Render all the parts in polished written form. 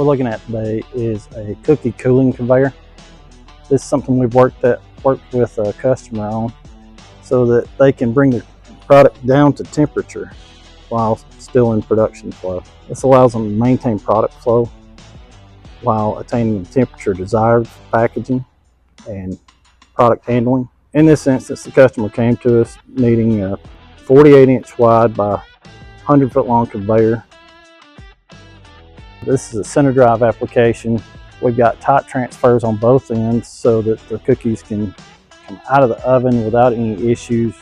looking at today is a cookie cooling conveyor. This is something we've worked with a customer on so that they can bring the product down to temperature while still in production flow. This allows them to maintain product flow while attaining the temperature desired for packaging and product handling. In this instance, the customer came to us needing a 48-inch wide by 100-foot long conveyor. This is a center drive application. We've got tight transfers on both ends so that the cookies can come out of the oven without any issues.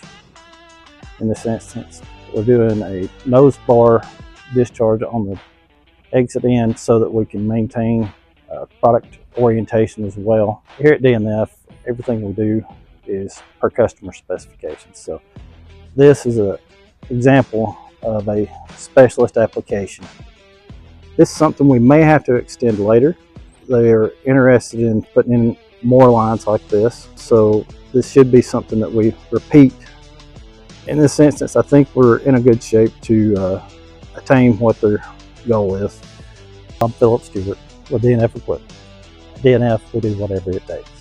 In this instance, we're doing a nose bar discharge on the exit end so that we can maintain product orientation as well. Here at DNF, everything we do is per customer specifications. So this is an example of a specialist application. This is something we may have to extend later. They're interested in putting in more lines like this, so this should be something that we repeat. In this instance, I think we're in a good shape to attain what their goal is. I'm Philip Stewart with DNF Equipment. DNF, we do whatever it takes.